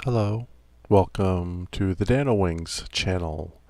Hello, welcome to the Dano Wings channel.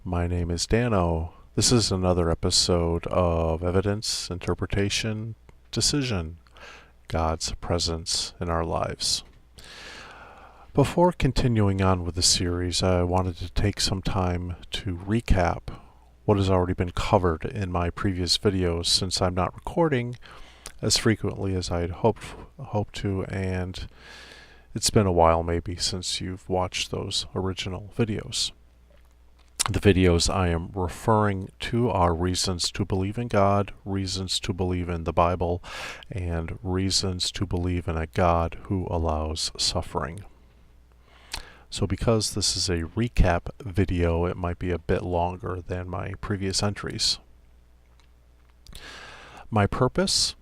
My name is Dano. This is another episode of Evidence, Interpretation, Decision, God's Presence in Our Lives. Before continuing on with the series, I wanted to take some time to recap what has already been covered in my previous videos, since I'm not recording as frequently as I'd hoped to, and it's been a while maybe since you've watched those original videos. The videos I am referring to are Reasons to Believe in God, Reasons to Believe in the Bible, and Reasons to Believe in a God who allows suffering. So because this is a recap video, it might be a bit longer than my previous entries. My purpose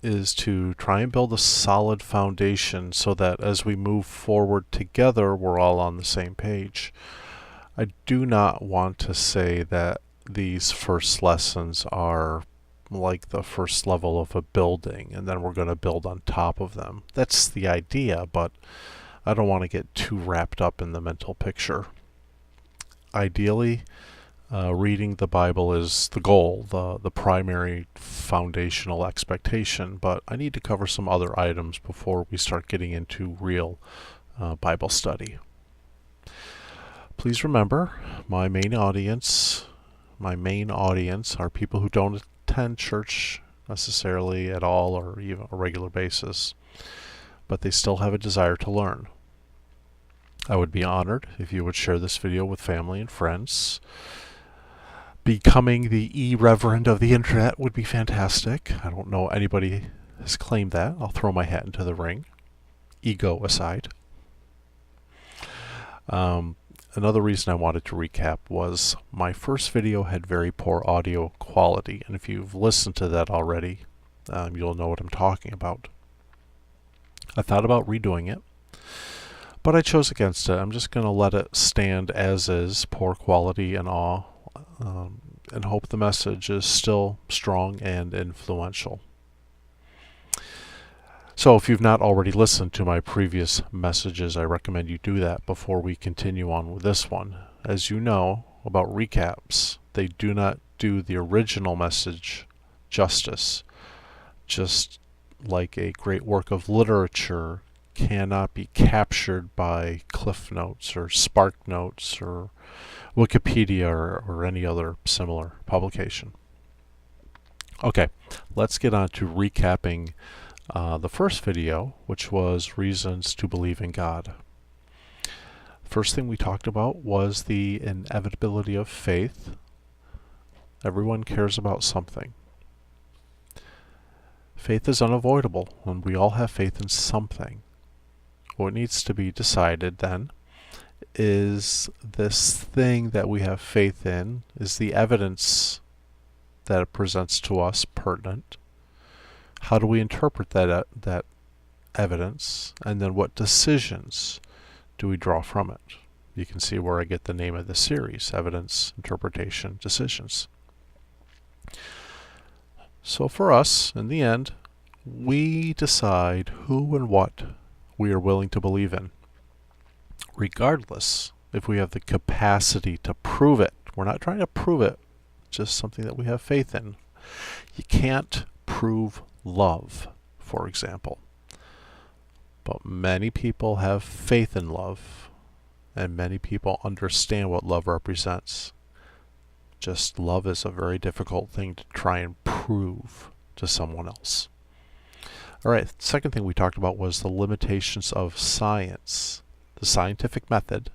is to try and build a solid foundation so that as we move forward together, we're all on the same page. I do not want to say that these first lessons are like the first level of a building and then we're going to build on top of them. That's the idea, but I don't want to get too wrapped up in the mental picture. Ideally, reading the Bible is the goal, the primary foundational expectation, but I need to cover some other items before we start getting into real Bible study. Please remember, my main audience are people who don't attend church necessarily at all or even a regular basis, but they still have a desire to learn. I would be honored if you would share this video with family and friends. Becoming the e-reverend of the internet would be fantastic. I don't know anybody has claimed that. I'll throw my hat into the ring, ego aside. Another reason I wanted to recap was my first video had very poor audio quality, and if you've listened to that already, you'll know what I'm talking about. I thought about redoing it, but I chose against it. I'm just going to let it stand as is, poor quality and all, and hope the message is still strong and influential. So if you've not already listened to my previous messages, I recommend you do that before we continue on with this one. As you know about recaps, they do not do the original message justice. Just like a great work of literature cannot be captured by Cliff Notes or Spark Notes or Wikipedia or any other similar publication. Okay, let's get on to recapping the first video, which was Reasons to Believe in God. First thing we talked about was the inevitability of faith. Everyone cares about something. Faith is unavoidable, and we all have faith in something. What needs to be decided then is this thing that we have faith in, is the evidence that it presents to us pertinent? How do we interpret that evidence? And then what decisions do we draw from it? You can see where I get the name of the series, Evidence, Interpretation, Decisions. So for us, in the end, we decide who and what we are willing to believe in, regardless if we have the capacity to prove it. We're not trying to prove it, just something that we have faith in. You can't prove love, for example. But many people have faith in love, and many people understand what love represents. Just love is a very difficult thing to try and prove to someone else. All right, the second thing we talked about was the limitations of science. The scientific method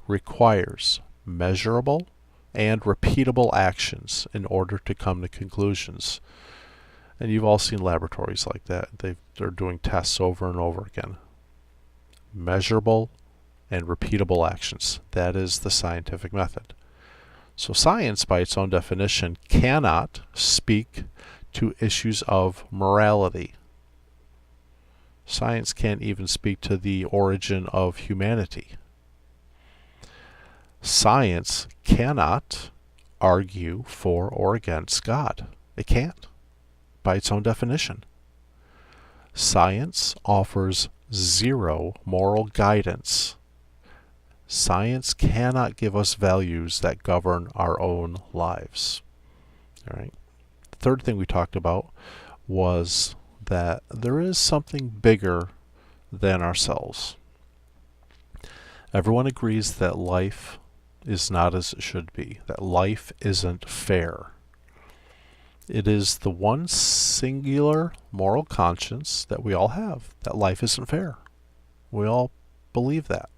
requires measurable and repeatable actions in order to come to conclusions. And you've all seen laboratories like that. They're doing tests over and over again. Measurable and repeatable actions. That is the scientific method. So science, by its own definition, cannot speak to issues of morality. Science can't even speak to the origin of humanity. Science cannot argue for or against God. It can't, by its own definition. Science offers zero moral guidance. Science cannot give us values that govern our own lives. All right. The third thing we talked about was that there is something bigger than ourselves. Everyone agrees that life is not as it should be, that life isn't fair. It is the one singular moral conscience that we all have, that life isn't fair. We all believe that.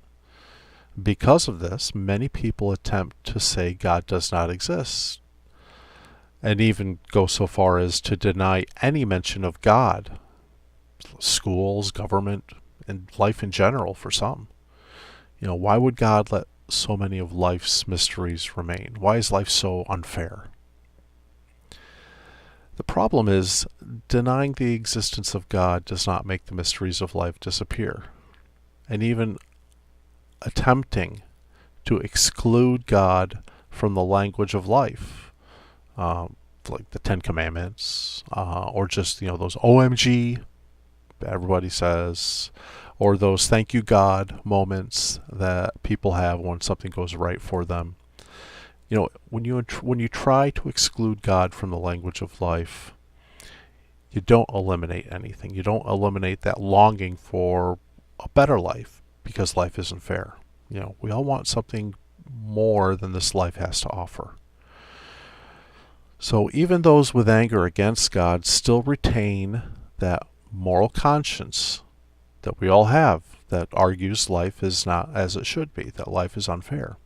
Because of this, many people attempt to say God does not exist, and even go so far as to deny any mention of God, schools, government, and life in general for some. Why would God let so many of life's mysteries remain? Why is life so unfair? The problem is, denying the existence of God does not make the mysteries of life disappear. And even attempting to exclude God from the language of life, like the Ten Commandments, or just those OMG everybody says, or those thank you God moments that people have when something goes right for them. When you try to exclude God from the language of life, you don't eliminate anything. You don't eliminate that longing for a better life, because life isn't fair. We all want something more than this life has to offer. So even those with anger against God still retain that moral conscience that we all have that argues life is not as it should be, that life is unfair.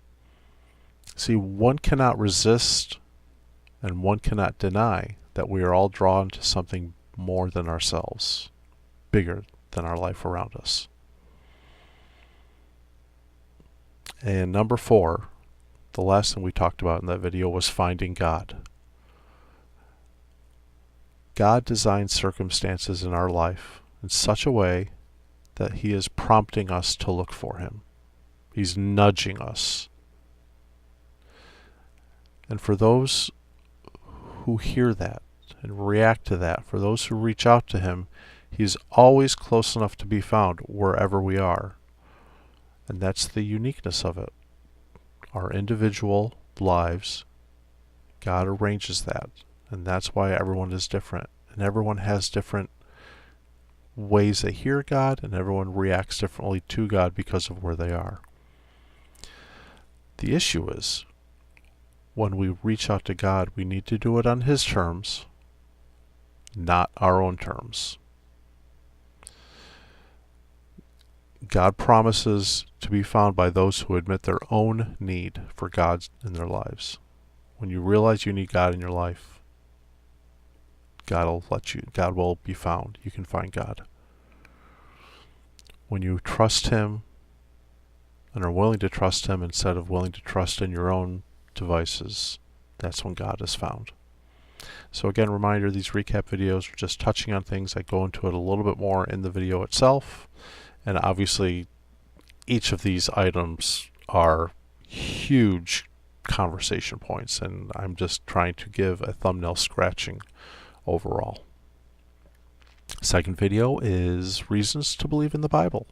See, one cannot resist and one cannot deny that we are all drawn to something more than ourselves, bigger than our life around us. And number 4, the last thing we talked about in that video was finding God. God designed circumstances in our life in such a way that He is prompting us to look for Him. He's nudging us. And for those who hear that and react to that, for those who reach out to Him, He's always close enough to be found wherever we are. And that's the uniqueness of it. Our individual lives, God arranges that. And that's why everyone is different. And everyone has different ways they hear God, and everyone reacts differently to God because of where they are. The issue is, when we reach out to God, we need to do it on His terms, not our own terms. God promises to be found by those who admit their own need for God in their lives. When you realize you need God in your life, God will be found. You can find God. When you trust Him and are willing to trust Him instead of willing to trust in your own devices, that's when God is found. So again, reminder, these recap videos are just touching on things. I go into it a little bit more in the video itself. And obviously, each of these items are huge conversation points, and I'm just trying to give a thumbnail scratching overall. Second video is reasons to believe in the Bible.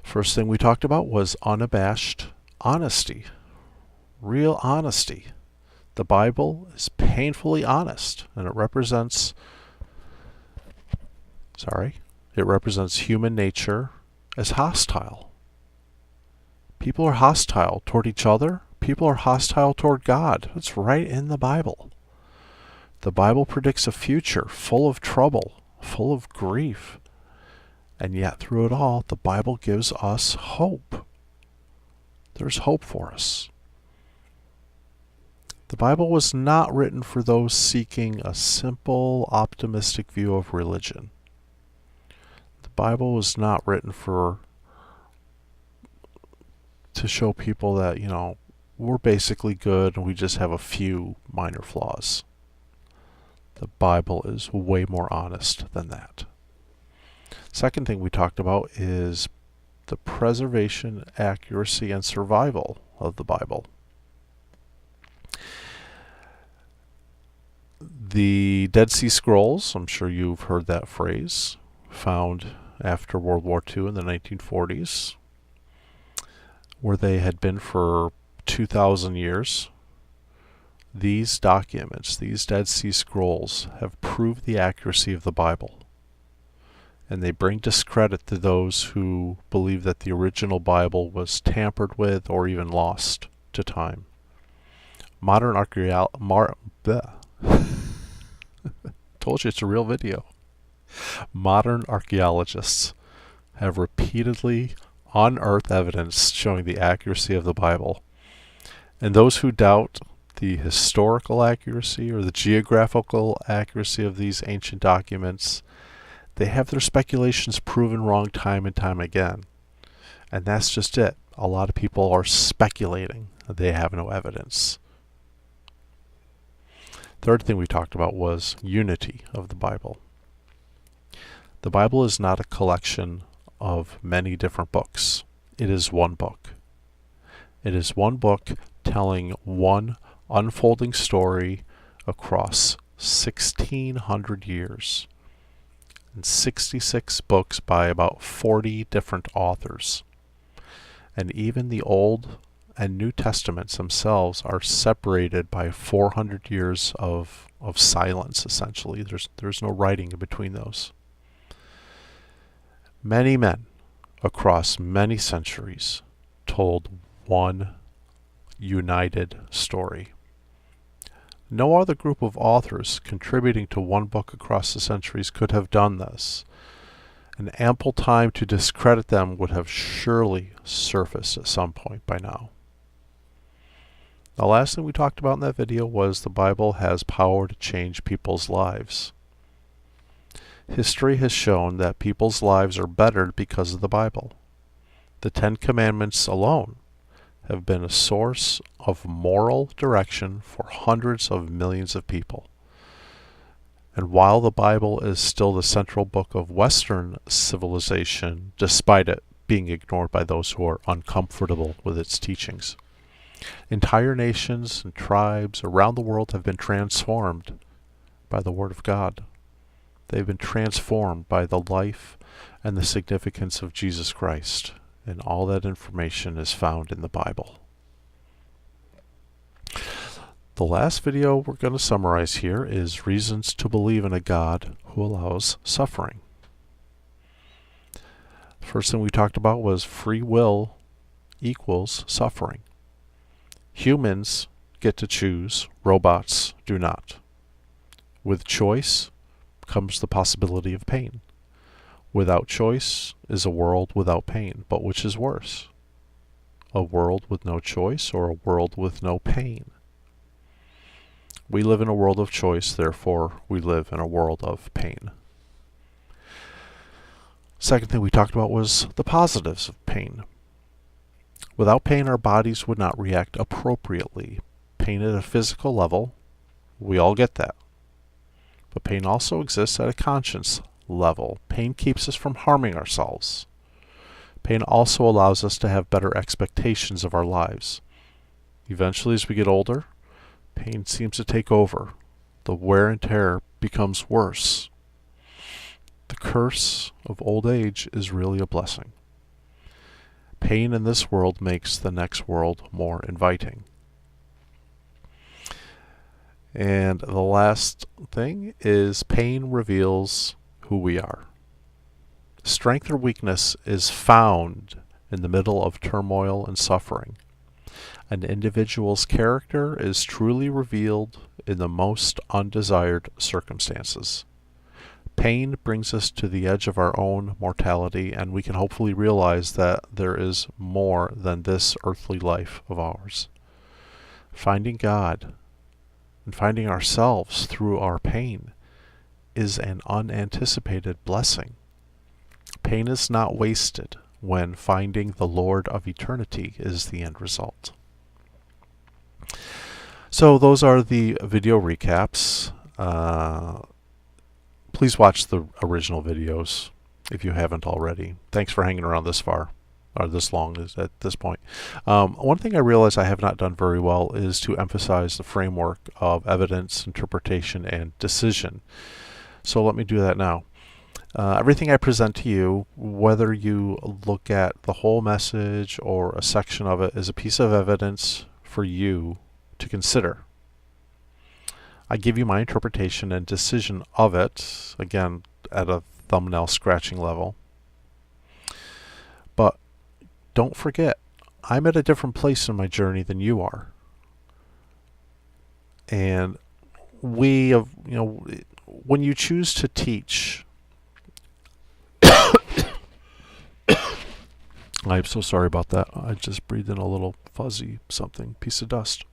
First thing we talked about was unabashed honesty. Real honesty. The Bible is painfully honest, and it represents human nature as hostile. People are hostile toward each other. People are hostile toward God. It's right in the Bible. The Bible predicts a future full of trouble, full of grief. And yet through it all, the Bible gives us hope. There's hope for us. The Bible was not written for those seeking a simple, optimistic view of religion. The Bible was not written to show people that, we're basically good and we just have a few minor flaws. The Bible is way more honest than that. Second thing we talked about is the preservation, accuracy, and survival of the Bible. The Dead Sea Scrolls, I'm sure you've heard that phrase, found after World War II in the 1940s, where they had been for 2,000 years. These documents, these Dead Sea Scrolls, have proved the accuracy of the Bible. And they bring discredit to those who believe that the original Bible was tampered with or even lost to time. Modern told you it's a real video. Modern archaeologists have repeatedly unearthed evidence showing the accuracy of the Bible. And those who doubt the historical accuracy or the geographical accuracy of these ancient documents, they have their speculations proven wrong time and time again. And that's just it. A lot of people are speculating. They have no evidence. Third thing we talked about was unity of the Bible. The Bible is not a collection of many different books. It is one book. It is one book telling one unfolding story across 1,600 years. And 66 books by about 40 different authors. And even the Old and New Testaments themselves are separated by 400 years of silence, essentially. There's no writing in between those. Many men across many centuries told one united story. No other group of authors contributing to one book across the centuries could have done this, and ample time to discredit them would have surely surfaced at some point by now. The last thing we talked about in that video was the Bible has power to change people's lives. History has shown that people's lives are bettered because of the Bible. The Ten Commandments alone have been a source of moral direction for hundreds of millions of people. And while the Bible is still the central book of Western civilization, despite it being ignored by those who are uncomfortable with its teachings, entire nations and tribes around the world have been transformed by the Word of God. They've been transformed by the life and the significance of Jesus Christ. And all that information is found in the Bible. The last video we're going to summarize here is reasons to believe in a God who allows suffering. First thing we talked about was free will equals suffering. Humans get to choose, robots do not. With choice comes the possibility of pain. Without choice is a world without pain, but which is worse? A world with no choice or a world with no pain? We live in a world of choice, therefore we live in a world of pain. Second thing we talked about was the positives of pain. Without pain, our bodies would not react appropriately. Pain at a physical level, we all get that. But pain also exists at a conscience level. Pain keeps us from harming ourselves. Pain also allows us to have better expectations of our lives. Eventually, as we get older, pain seems to take over. The wear and tear becomes worse. The curse of old age is really a blessing. Pain in this world makes the next world more inviting. And the last thing is pain reveals who we are. Strength or weakness is found in the middle of turmoil and suffering. An individual's character is truly revealed in the most undesired circumstances. Pain brings us to the edge of our own mortality, and we can hopefully realize that there is more than this earthly life of ours. Finding God and finding ourselves through our pain is an unanticipated blessing. Pain is not wasted when finding the Lord of eternity is the end result. So those are the video recaps. Please watch the original videos if you haven't already. Thanks for hanging around this far, or this long at this point. One thing I realize I have not done very well is to emphasize the framework of evidence, interpretation, and decision. So let me do that now. Everything I present to you, whether you look at the whole message or a section of it, is a piece of evidence for you to consider. I give you my interpretation and decision of it, again, at a thumbnail scratching level. But don't forget, I'm at a different place in my journey than you are. And when you choose to teach, I'm so sorry about that. I just breathed in a little fuzzy something, piece of dust.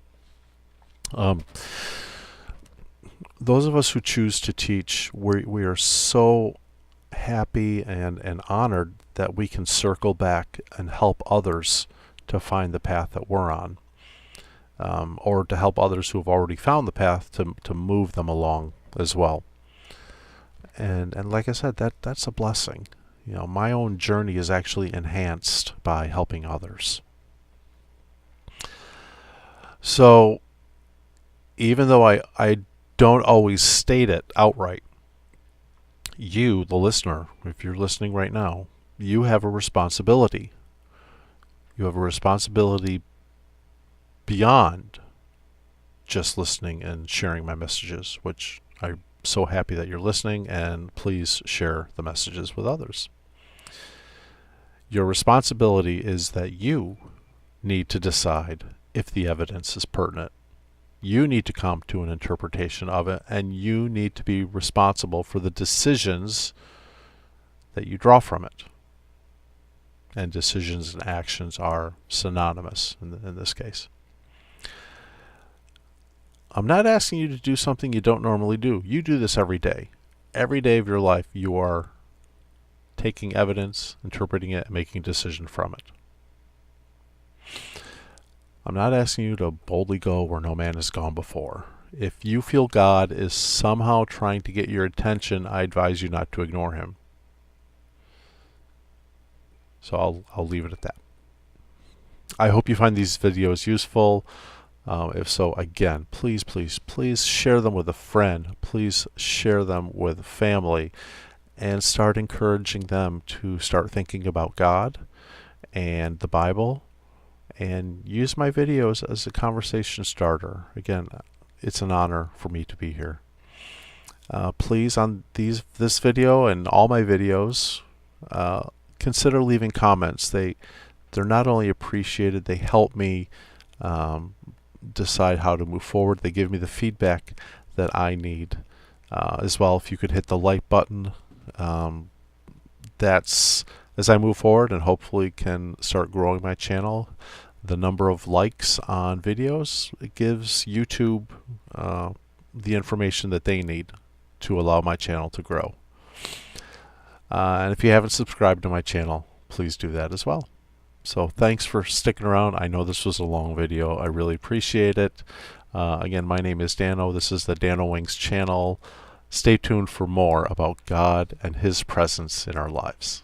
Those of us who choose to teach, we are so happy and honored that we can circle back and help others to find the path that we're on, or to help others who have already found the path to move them along as well. And like I said, that's a blessing. My own journey is actually enhanced by helping others. So even though I don't always state it outright, you, the listener, if you're listening right now, you have a responsibility. You have a responsibility beyond just listening and sharing my messages, which I'm so happy that you're listening, and please share the messages with others. Your responsibility is that you need to decide if the evidence is pertinent. You need to come to an interpretation of it, and you need to be responsible for the decisions that you draw from it. And decisions and actions are synonymous in this case. I'm not asking you to do something you don't normally do. You do this every day. Every day of your life, you are taking evidence, interpreting it, and making a decision from it. I'm not asking you to boldly go where no man has gone before. If you feel God is somehow trying to get your attention, I advise you not to ignore him. So I'll leave it at that. I hope you find these videos useful. If so, again, please share them with a friend. Please share them with family, and start encouraging them to start thinking about God and the Bible, and use my videos as a conversation starter. Again, it's an honor for me to be here. Please, on this video and all my videos, consider leaving comments. They're not only appreciated, they help me decide how to move forward. They give me the feedback that I need. As well, if you could hit the like button, that's as I move forward and hopefully can start growing my channel. The number of likes on videos, it gives YouTube the information that they need to allow my channel to grow. And if you haven't subscribed to my channel, please do that as well. So thanks for sticking around. I know this was a long video. I really appreciate it. Again, my name is Dano. This is the Dano Wings channel. Stay tuned for more about God and his presence in our lives.